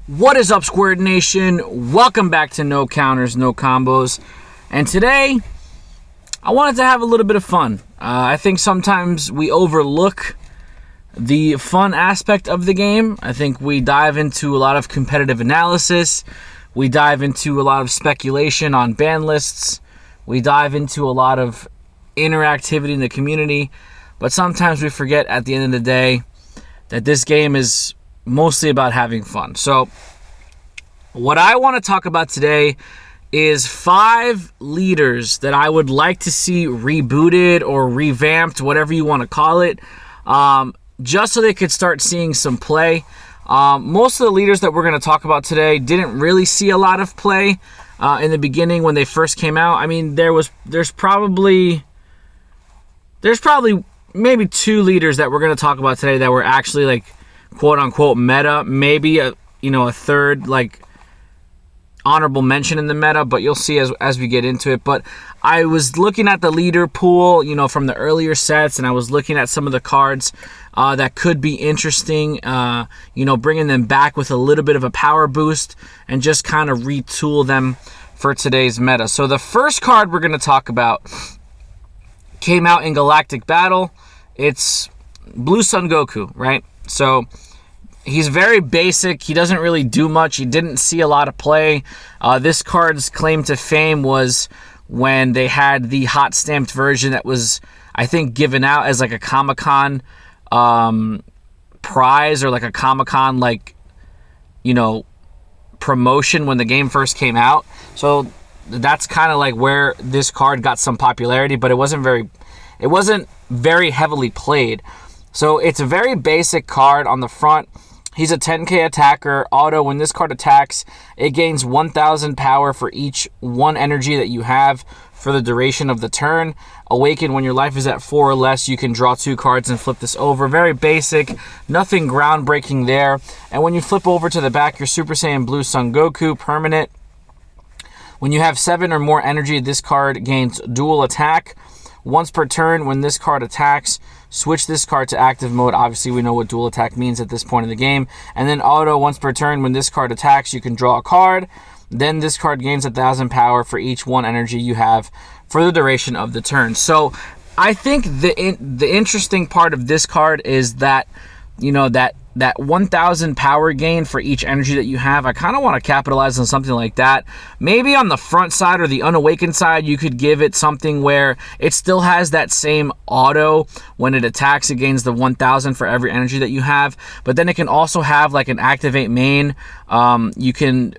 What is up, Squared Nation? Welcome back to No Counters, No Combos. And today, I wanted to have a little bit of fun. I think sometimes we overlook the fun aspect of the game. I think we dive into a lot of competitive analysis. We dive into a lot of speculation on ban lists. We dive into a lot of interactivity in the community. But sometimes we forget at the end of the day that this game is mostly about having fun. So what I want to talk about today is 5 leaders that I would like to see rebooted or revamped, whatever you want to call it, just so they could start seeing some play. Most of the leaders that we're going to talk about today didn't really see a lot of play in the beginning when they first came out. I mean, there's probably maybe 2 leaders that we're going to talk about today that were actually like quote unquote meta, maybe a third like honorable mention in the meta, but you'll see as we get into it. But I was looking at the leader pool, from the earlier sets, and I was looking at some of the cards that could be interesting, bringing them back with a little bit of a power boost and just kind of retool them for today's meta. So the first card we're going to talk about came out in Galactic Battle. It's Blue Sun Goku, right? So he's very basic. He doesn't really do much. He didn't see a lot of play. This card's claim to fame was when they had the hot stamped version that was, I think, given out as like a Comic-Con prize or like a Comic-Con promotion when the game first came out. So that's kind of like where this card got some popularity, but it wasn't very heavily played. So it's a very basic card on the front. He's a 10k attacker. Auto, when this card attacks, it gains 1,000 power for each 1 energy that you have for the duration of the turn. Awaken, when your life is at 4 or less, you can draw 2 cards and flip this over. Very basic, nothing groundbreaking there. And when you flip over to the back, your Super Saiyan Blue Sun Goku, permanent. When you have 7 or more energy, this card gains dual attack. Once per turn, when this card attacks, switch this card to active mode. Obviously, we know what dual attack means at this point in the game. And then auto, once per turn, when this card attacks, you can draw a card. Then this card gains 1,000 power for each 1 energy you have for the duration of the turn. So I think the interesting part of this card is that, that 1,000 power gain for each energy that you have. I kind of want to capitalize on something like that. Maybe on the front side or the unawakened side, you could give it something where it still has that same auto. When it attacks, it gains the 1,000 for every energy that you have. But then it can also have like an activate main. You can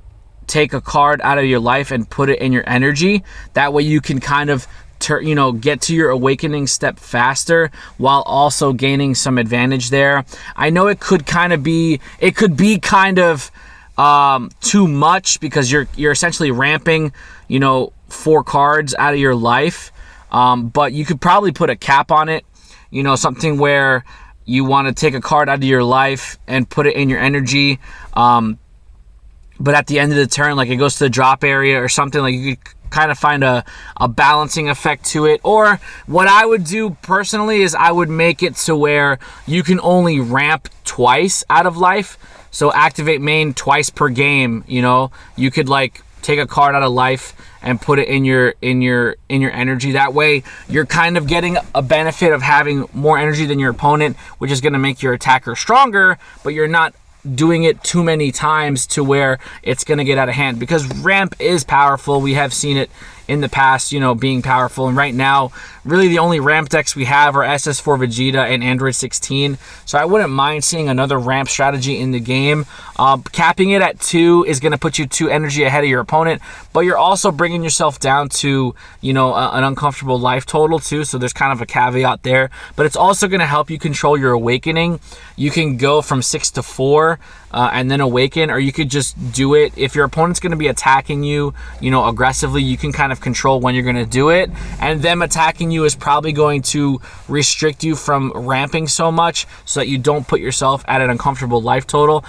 take a card out of your life and put it in your energy. That way you can kind of get to your awakening step faster while also gaining some advantage there. I know it could be kind of too much because you're essentially ramping, 4 cards out of your life. But you could probably put a cap on it, something where you want to take a card out of your life and put it in your energy. But at the end of the turn, like it goes to the drop area or something, like you could kind of find a balancing effect to it. Or what I would do personally is I would make it to where you can only ramp twice out of life. So activate main twice per game. You could like take a card out of life and put it in your energy. That way you're kind of getting a benefit of having more energy than your opponent, which is going to make your attacker stronger, but you're not doing it too many times to where it's going to get out of hand, because ramp is powerful. We have seen it in the past, being powerful. And right now, really the only ramp decks we have are SS4 Vegeta and Android 16. So I wouldn't mind seeing another ramp strategy in the game. Capping it at 2 is going to put you 2 energy ahead of your opponent, but you're also bringing yourself down to, an uncomfortable life total too. So there's kind of a caveat there, but it's also going to help you control your awakening. You can go from 6 to 4 and then awaken, or you could just do it. If your opponent's going to be attacking you, aggressively, you can kind of control when you're going to do it, and them attacking you is probably going to restrict you from ramping so much so that you don't put yourself at an uncomfortable life total.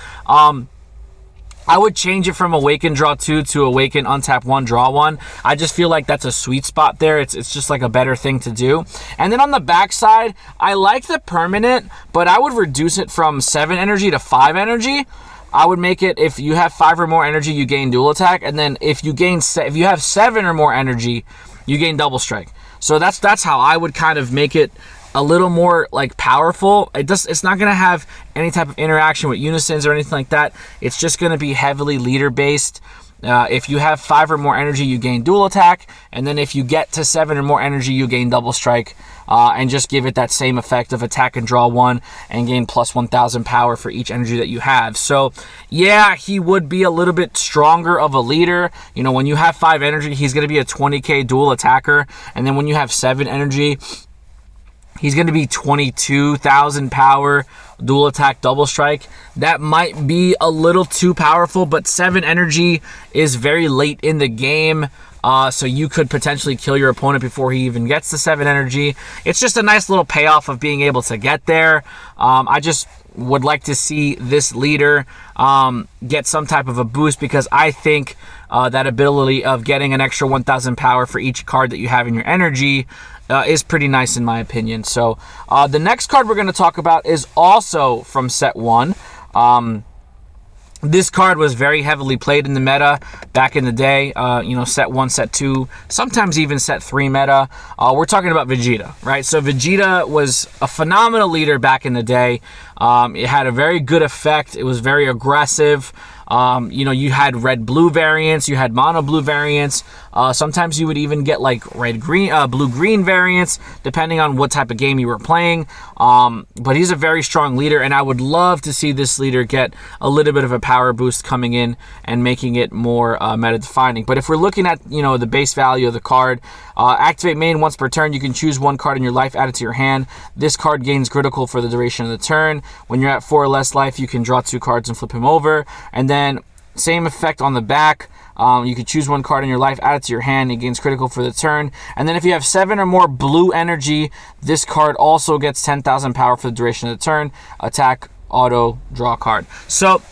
I would change it from Awaken Draw 2 to Awaken Untap 1 Draw 1. I just feel like that's a sweet spot there. It's just like a better thing to do. And then on the back side, I like the permanent, but I would reduce it from 7 energy to 5 energy. I would make it, if you have 5 or more energy, you gain dual attack, and then if you have 7 or more energy, you gain double strike. So that's how I would kind of make it a little more like powerful. It's not going to have any type of interaction with unisons or anything like that. It's just going to be heavily leader based. If you have 5 or more energy, you gain dual attack, and then if you get to 7 or more energy, you gain double strike, and just give it that same effect of attack and draw 1 and gain plus 1000 power for each energy that you have. So yeah, he would be a little bit stronger of a leader. You know, when you have 5 energy, he's going to be a 20k dual attacker, and then when you have 7 energy, he's going to be 22,000 power, dual attack, double strike. That might be a little too powerful, but 7 energy is very late in the game. So you could potentially kill your opponent before he even gets to 7 energy. It's just a nice little payoff of being able to get there. I just would like to see this leader get some type of a boost, because I think that ability of getting an extra 1000 power for each card that you have in your energy is pretty nice in my opinion. So the next card we're going to talk about is also from set 1. This card was very heavily played in the meta back in the day, you know, set 1, set 2, sometimes even set 3 meta. We're talking about Vegeta, right? So Vegeta was a phenomenal leader back in the day. It had a very good effect. It was very aggressive. You know, you had red-blue variants, you had mono-blue variants. Sometimes you would even get like red-green, blue-green variants, depending on what type of game you were playing. But he's a very strong leader, and I would love to see this leader get a little bit of a power boost coming in and making it more meta-defining. But if we're looking at, you know, the base value of the card, activate main once per turn. You can choose 1 card in your life, add it to your hand. This card gains critical for the duration of the turn. When you're at 4 or less life, you can draw 2 cards and flip him over. And then same effect on the back. You can choose 1 card in your life, add it to your hand. It gains critical for the turn. And then if you have 7 or more blue energy, this card also gets 10,000 power for the duration of the turn. Attack, auto, draw a card. So,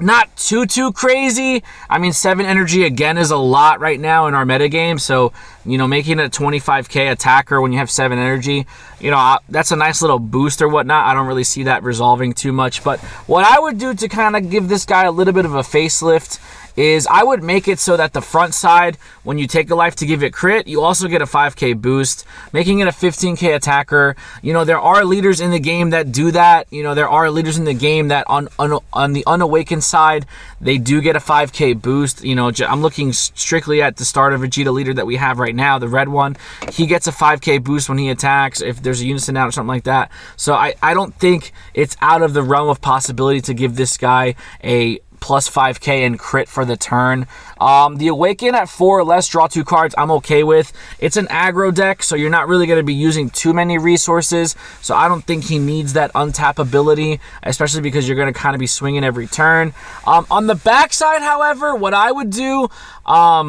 not too crazy. I mean, 7 energy again is a lot right now in our metagame. So, you know, making it a 25k attacker when you have 7 energy, you know, that's a nice little boost or whatnot. I don't really see that resolving too much. But what I would do to kind of give this guy a little bit of a facelift is I would make it so that the front side, when you take a life to give it crit, you also get a 5k boost, making it a 15k attacker. You know, there are leaders in the game that do that. You know, there are leaders in the game that on the unawakened side, they do get a 5k boost. You know, I'm looking strictly at the starter Vegeta leader that we have right now, the red one. He gets a 5k boost when he attacks if there's a unison out or something like that. So I don't think it's out of the realm of possibility to give this guy a plus 5k and crit for the turn. The Awaken at 4 or less, draw 2 cards, I'm okay with. It's an aggro deck, so you're not really going to be using too many resources, so I don't think he needs that untap ability, especially because you're going to kind of be swinging every turn. On the backside, however, what I would do, I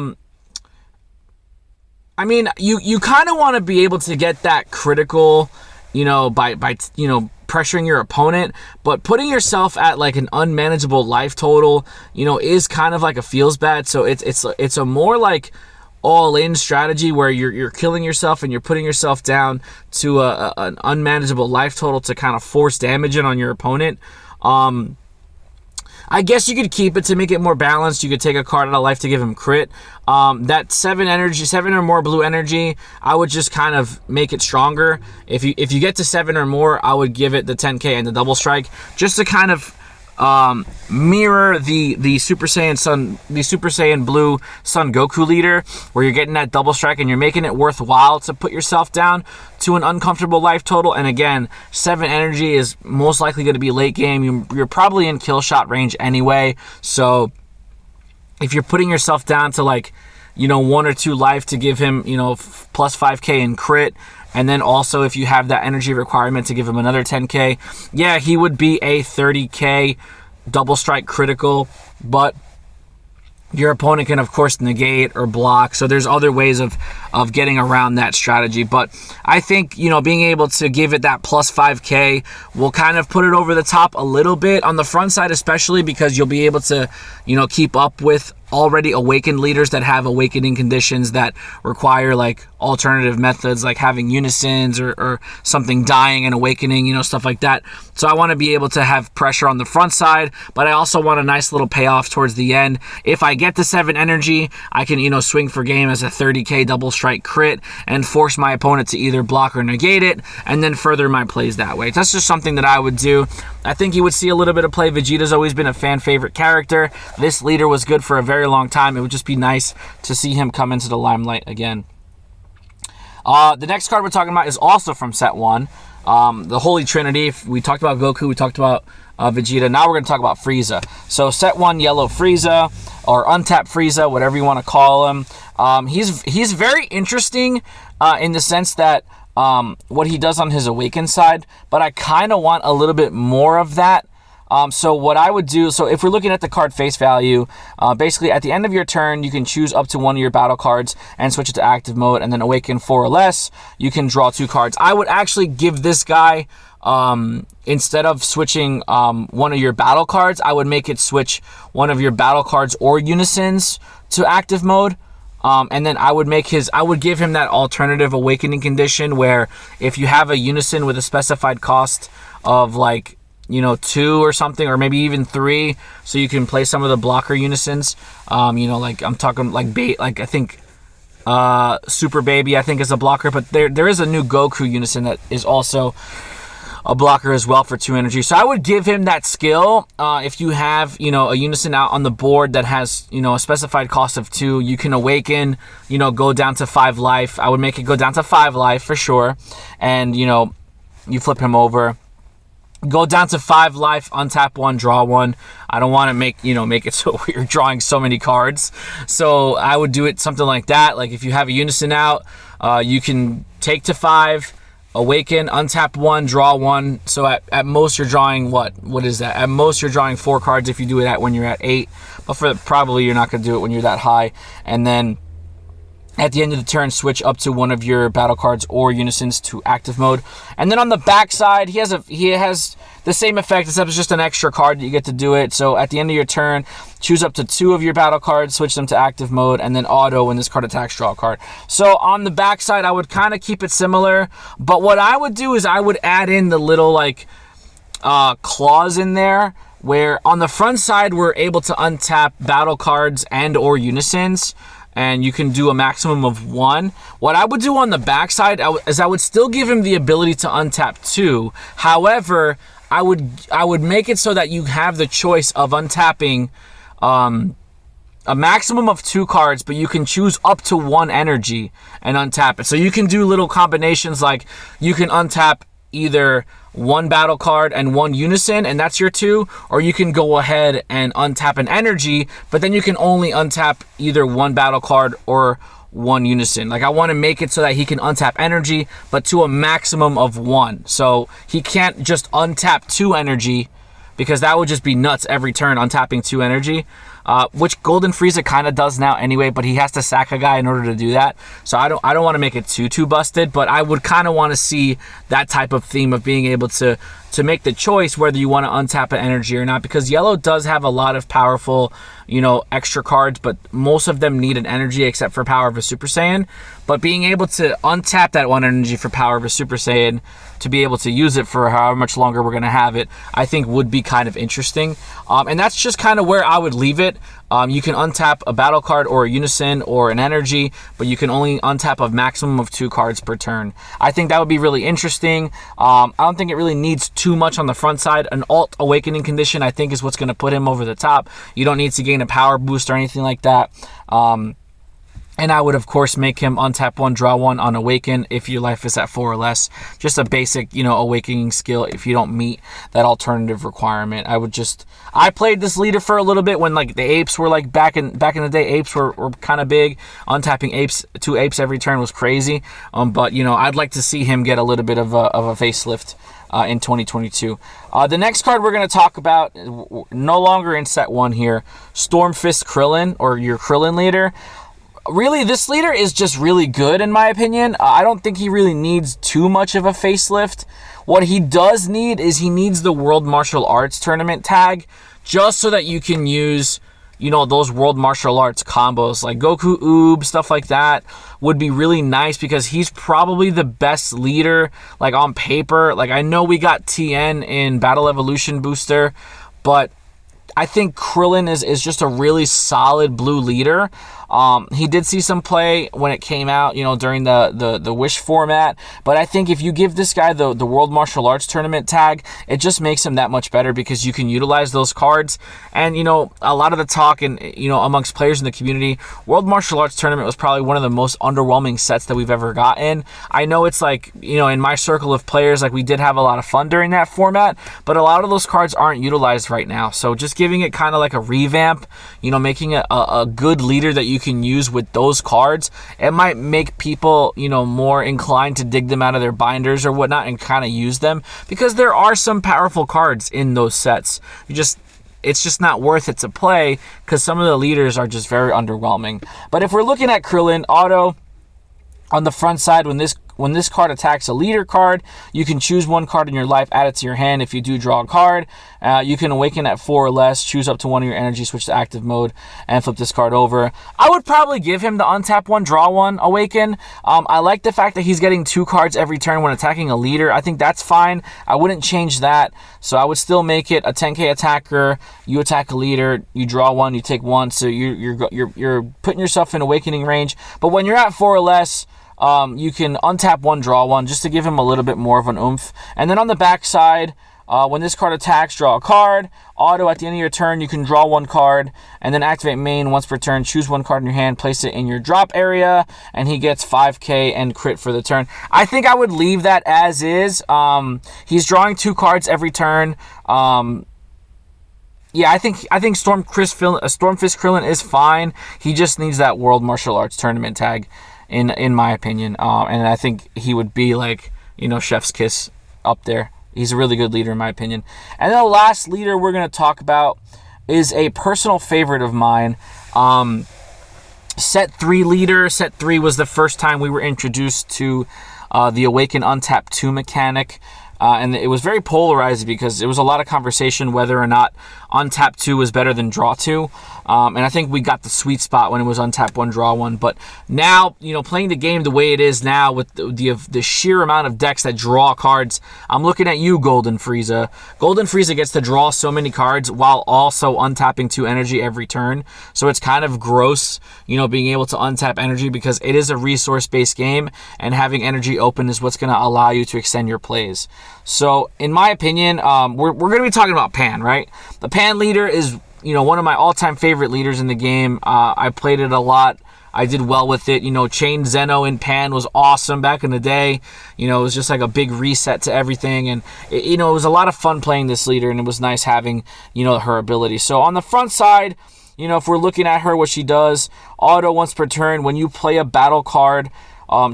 mean, you kind of want to be able to get that critical, you know, by you know, pressuring your opponent, but putting yourself at like an unmanageable life total, you know, is kind of like a feels bad. So it's a more like all-in strategy where you're killing yourself and you're putting yourself down to an unmanageable life total to kind of force damage in on your opponent. I guess you could keep it to make it more balanced. You could take a card out of life to give him crit. That 7 energy, 7 or more blue energy, I would just kind of make it stronger. If you get to 7 or more, I would give it the 10k and the double strike, just to kind of mirror the Super Saiyan Blue Sun Goku leader, where you're getting that double strike and you're making it worthwhile to put yourself down to an uncomfortable life total. And again, 7 energy is most likely going to be late game. You're probably in kill shot range anyway, so if you're putting yourself down to like, you know, 1 or 2 life to give him, you know, plus 5k in crit, and then also if you have that energy requirement to give him another 10k, yeah, he would be a 30k double strike critical, but your opponent can of course negate or block, so there's other ways of getting around that strategy. But I think, you know, being able to give it that plus 5k will kind of put it over the top a little bit on the front side, especially because you'll be able to, you know, keep up with already awakened leaders that have awakening conditions that require like alternative methods, like having unisons or something dying and awakening, you know, stuff like that. So I want to be able to have pressure on the front side, but I also want a nice little payoff towards the end. If I get to 7 energy, I can, you know, swing for game as a 30k double strike crit and force my opponent to either block or negate it, and then further my plays that way. That's just something that I would do. I think you would see a little bit of play. Vegeta's always been a fan favorite character. This leader was good for a very long time. It would just be nice to see him come into the limelight again. The next card we're talking about is also from set 1. The Holy Trinity. We talked about Goku, we talked about Vegeta. Now we're going to talk about Frieza. So set 1 yellow Frieza, or untapped Frieza, whatever you want to call him. He's very interesting in the sense that what he does on his awakened side, but I kind of want a little bit more of that. So what I would do, so if we're looking at the card face value, basically at the end of your turn, you can choose up to 1 of your battle cards and switch it to active mode, and then awaken 4 or less, you can draw 2 cards. I would actually give this guy, instead of switching 1 of your battle cards, I would make it switch 1 of your battle cards or unisons to active mode. And then I would give him that alternative awakening condition where if you have a unison with a specified cost of like, you know, 2 or something, or maybe even 3, so you can play some of the blocker unisons. You know, like I'm talking like I think Super Baby I think is a blocker, but there is a new Goku unison that is also a blocker as well for 2 energy. So I would give him that skill. If you have, you know, a unison out on the board that has, you know, a specified cost of 2, you can awaken, you know, go down to 5 life. I would make it go down to 5 life for sure. And, you know, you flip him over. Go down to 5 life, untap 1, draw 1. I don't want to make it so you're drawing so many cards. So I would do it something like that. Like if you have a unison out, you can take to 5, awaken, untap 1, draw 1. So at most you're drawing what is that? At most you're drawing 4 cards if you do it when you're at 8. But probably you're not going to do it when you're that high. And then at the end of the turn, switch up to 1 of your battle cards or unisons to active mode. And then on the back side, he has the same effect, except it's just an extra card that you get to do it. So at the end of your turn, choose up to 2 of your battle cards, switch them to active mode, and then auto when this card attacks, draw a card. So on the back side, I would kind of keep it similar. But what I would do is I would add in the little like clause in there, where on the front side, we're able to untap battle cards and or unisons, and you can do a maximum of 1. What I would do on the backside is I would still give him the ability to untap 2. However, I would make it so that you have the choice of untapping a maximum of 2 cards, but you can choose up to 1 energy and untap it. So you can do little combinations, like you can untap either 1 battle card and 1 unison, and that's your 2, or you can go ahead and untap an energy, but then you can only untap either 1 battle card or 1 unison. Like I want to make it so that he can untap energy, but to a maximum of 1. So he can't just untap 2 energy, because that would just be nuts every turn untapping 2 energy. Which Golden Frieza kind of does now anyway, but he has to sack a guy in order to do that. So I don't want to make it too busted, but I would kind of want to see that type of theme of being able to make the choice whether you want to untap an energy or not, because yellow does have a lot of powerful, you know, extra cards, but most of them need an energy except for Power of a Super Saiyan. But being able to untap that 1 energy for Power of a Super Saiyan to be able to use it for however much longer we're going to have it, I think would be kind of interesting. And that's just kind of where I would leave it. You can untap a battle card or a unison or an energy, but you can only untap a maximum of 2 cards per turn. I think that would be really interesting. I don't think it really needs too much on the front side. An alt awakening condition, I think, is what's going to put him over the top. You don't need to gain a power boost or anything like that. And I would, of course, make him untap 1, draw 1 on Awaken if your life is at 4 or less. Just a basic, you know, awakening skill if you don't meet that alternative requirement. I played this leader for a little bit when, like, the apes were, like, back in the day, apes were kind of big. Untapping 2 apes every turn was crazy. But, you know, I'd like to see him get a little bit of a facelift in 2022. The next card we're going to talk about, no longer in set 1 here, Stormfist Krillin, or your Krillin leader. Really, this leader is just really good, in my opinion. I don't think he really needs too much of a facelift. What he does need is he needs the World Martial Arts Tournament tag, just so that you can use, those world martial arts combos like Goku Oob, stuff like that would be really nice because he's probably the best leader, like on paper. Like I know we got TN in Battle Evolution Booster, but I think Krillin is just a really solid blue leader. He did see some play when it came out, during the Wish format. But I think if you give this guy the World Martial Arts Tournament tag, it just makes him that much better because you can utilize those cards. And, a lot of the talk and, amongst players in the community, World Martial Arts Tournament was probably one of the most underwhelming sets that we've ever gotten. I know it's like, in my circle of players, like we did have a lot of fun during that format, but a lot of those cards aren't utilized right now. So just giving it kind of like a revamp, making it a good leader that you can use with those cards, it might make people more inclined to dig them out of their binders or whatnot and kind of use them, because there are some powerful cards in those sets. It's just not worth it to play because some of the leaders are just very underwhelming. But if we're looking at Krillin auto on the front side, when this card attacks a leader card, you can choose one card in your life, add it to your hand. If you do draw a card, you can awaken at 4 or less, choose up to one of your energy, switch to active mode, and flip this card over. I would probably give him the untap one, draw one, awaken. I like the fact that he's getting 2 cards every turn when attacking a leader. I think that's fine. I wouldn't change that. So I would still make it a 10k attacker. You attack a leader, you draw one, you take one. So you're putting yourself in awakening range. But when you're at 4 or less, you can untap one, draw one, just to give him a little bit more of an oomph. And then on the back side, when this card attacks, draw a card. Auto, at the end of your turn, you can draw 1 card, and then activate main once per turn. Choose 1 card in your hand, place it in your drop area, and he gets 5k and crit for the turn. I think I would leave that as is. He's drawing 2 cards every turn. Yeah, I think Stormfist Krillin is fine. He just needs that World Martial Arts Tournament tag, in my opinion. And I think he would be like, chef's kiss up there. He's a really good leader in my opinion. And then the last leader we're going to talk about is a personal favorite of mine. Set 3 leader. Set 3 was the first time we were introduced to the Awaken Untap 2 mechanic. And it was very polarized because there was a lot of conversation whether or not untap 2 was better than draw 2. And I think we got the sweet spot when it was untap 1, draw 1. But now, playing the game the way it is now with the sheer amount of decks that draw cards, I'm looking at you, Golden Frieza. Golden Frieza gets to draw so many cards while also untapping 2 energy every turn. So it's kind of gross, being able to untap energy because it is a resource-based game, and having energy open is what's going to allow you to extend your plays. So, in my opinion, we're going to be talking about Pan, right? The Pan leader is, one of my all-time favorite leaders in the game. I played it a lot. I did well with it. Chain Zeno in Pan was awesome back in the day. It was just like a big reset to everything. And, it was a lot of fun playing this leader, and it was nice having, her ability. So, on the front side, if we're looking at her, what she does, auto once per turn, when you play a battle card,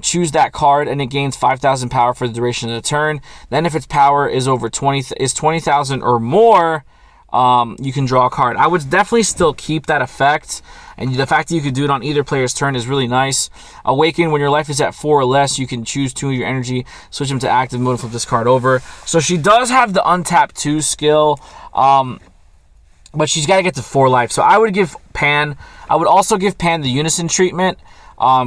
choose that card and it gains 5,000 power for the duration of the turn. Then if its power is over 20,000 or more, you can draw a card. I would definitely still keep that effect, and the fact that you could do it on either player's turn is really nice. Awaken, when your life is at 4 or less, you can choose 2 of your energy, switch them to active mode, and flip this card over. So she does have the untap 2 skill, but she's got to get to 4 life. So I would give Pan, I would also give Pan the Unison treatment,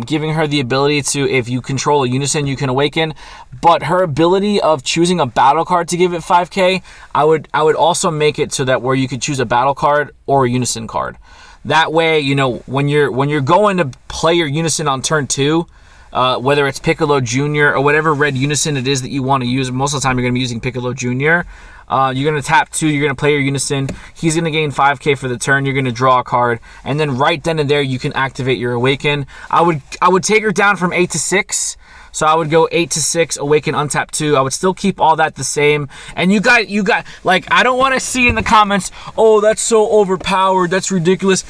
giving her the ability to, if you control a Unison, you can awaken. But her ability of choosing a battle card to give it 5k, I would also make it so that where you could choose a battle card or a Unison card. That way, when you're going to play your Unison on turn 2, whether it's Piccolo Jr. or whatever red Unison it is that you want to use, most of the time you're going to be using Piccolo Jr., you're going to tap 2, you're going to play your Unison, he's going to gain 5k for the turn, you're going to draw a card, and then right then and there you can activate your Awaken. I would take her down from 8 to 6, so I would go 8 to 6, Awaken, untap 2. I would still keep all that the same. And you got, like, I don't want to see in the comments, oh, that's so overpowered, that's ridiculous.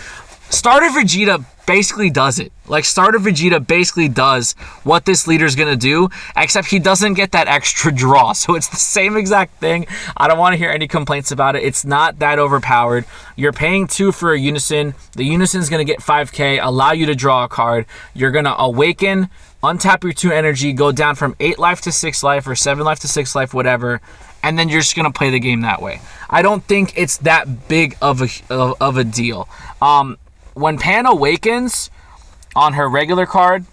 Starter Vegeta basically does it. Like, Starter Vegeta basically does what this leader's gonna do, except he doesn't get that extra draw. So it's the same exact thing. I don't want to hear any complaints about it. It's not that overpowered. You're paying 2 for a Unison. The Unison's gonna get 5k, allow you to draw a card. You're gonna Awaken, untap your 2 energy, go down from 8 life to 6 life or 7 life to 6 life, whatever, and then you're just going to play the game that way. I don't think it's that big of a deal. When Pan awakens on her regular card,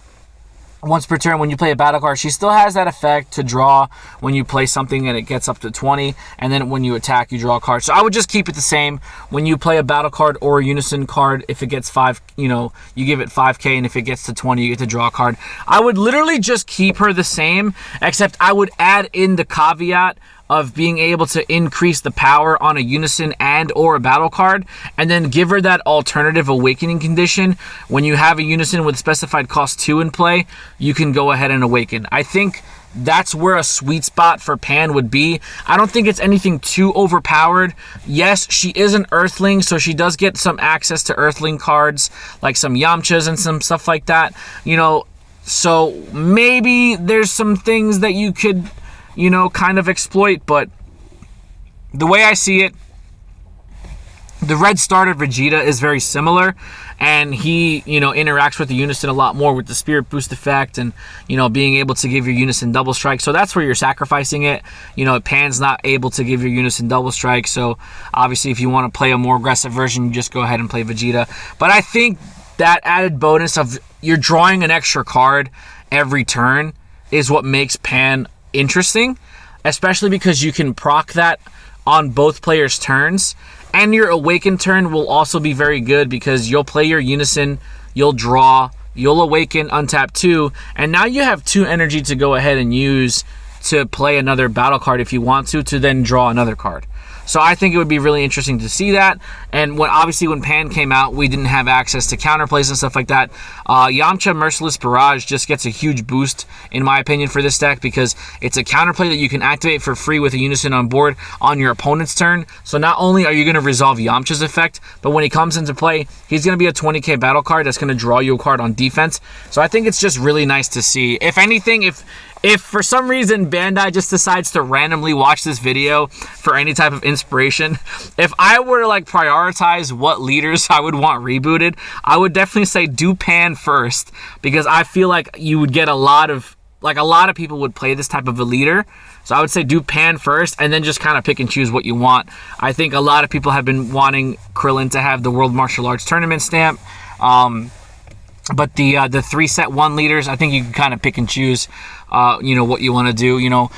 once per turn, when you play a battle card, she still has that effect to draw when you play something and it gets up to 20, and then when you attack, you draw a card. So I would just keep it the same. When you play a battle card or a unison card, if it gets 5, you give it 5k, and if it gets to 20, you get to draw a card. I would literally just keep her the same, except I would add in the caveat of being able to increase the power on a unison and or a battle card, and then give her that alternative awakening condition. When you have a unison with specified cost 2 in play, you can go ahead and awaken. I think that's where a sweet spot for Pan would be. I don't think it's anything too overpowered. Yes, she is an Earthling, so she does get some access to Earthling cards, like some Yamchas and some stuff like that. So maybe there's some things that you could kind of exploit, but the way I see it, the red starter Vegeta is very similar, and he, interacts with the unison a lot more with the spirit boost effect and, being able to give your unison double strike. So that's where you're sacrificing it. Pan's not able to give your unison double strike. So obviously if you want to play a more aggressive version, you just go ahead and play Vegeta. But I think that added bonus of you're drawing an extra card every turn is what makes Pan interesting, especially because you can proc that on both players' turns, and your awaken turn will also be very good because you'll play your unison, you'll draw, you'll awaken, untap 2, and now you have 2 energy to go ahead and use to play another battle card if you want to then draw another card. So I think it would be really interesting to see that. And obviously when Pan came out, we didn't have access to counterplays and stuff like that. Yamcha Merciless Barrage just gets a huge boost, in my opinion, for this deck, because it's a counterplay that you can activate for free with a unison on board on your opponent's turn. So not only are you going to resolve Yamcha's effect, but when he comes into play, he's going to be a 20k battle card that's going to draw you a card on defense. So I think it's just really nice to see. If anything, if for some reason Bandai just decides to randomly watch this video for any type of inspiration, if I were to prioritize what leaders I would want rebooted, I would definitely say do Pan first, because I feel like you would get a lot of people would play this type of a leader. So I would say do Pan first, and then just kind of pick and choose what you want. I think a lot of people have been wanting Krillin to have the World Martial Arts Tournament stamp. But the 3 set 1 leaders, I think you can kind of pick and choose, what you want to do.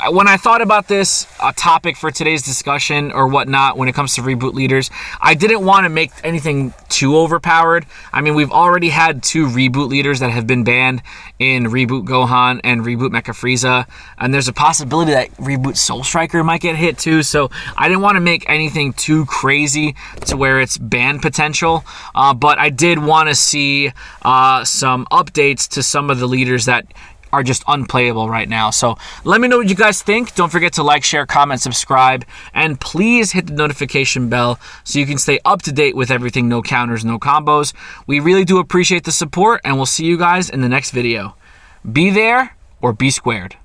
When I thought about this topic for today's discussion or whatnot, when it comes to reboot leaders, I didn't want to make anything too overpowered. I mean, we've already had 2 reboot leaders that have been banned in Reboot Gohan and Reboot Mecha Frieza, and there's a possibility that Reboot Soul Striker might get hit too. So I didn't want to make anything too crazy to where it's ban potential, but I did want to see some updates to some of the leaders that are just unplayable right now. So let me know what you guys think. Don't forget to like, share, comment, subscribe, and please hit the notification bell so you can stay up to date with everything No Counters, No Combos. We really do appreciate the support, and we'll see you guys in the next video. Be there or be squared.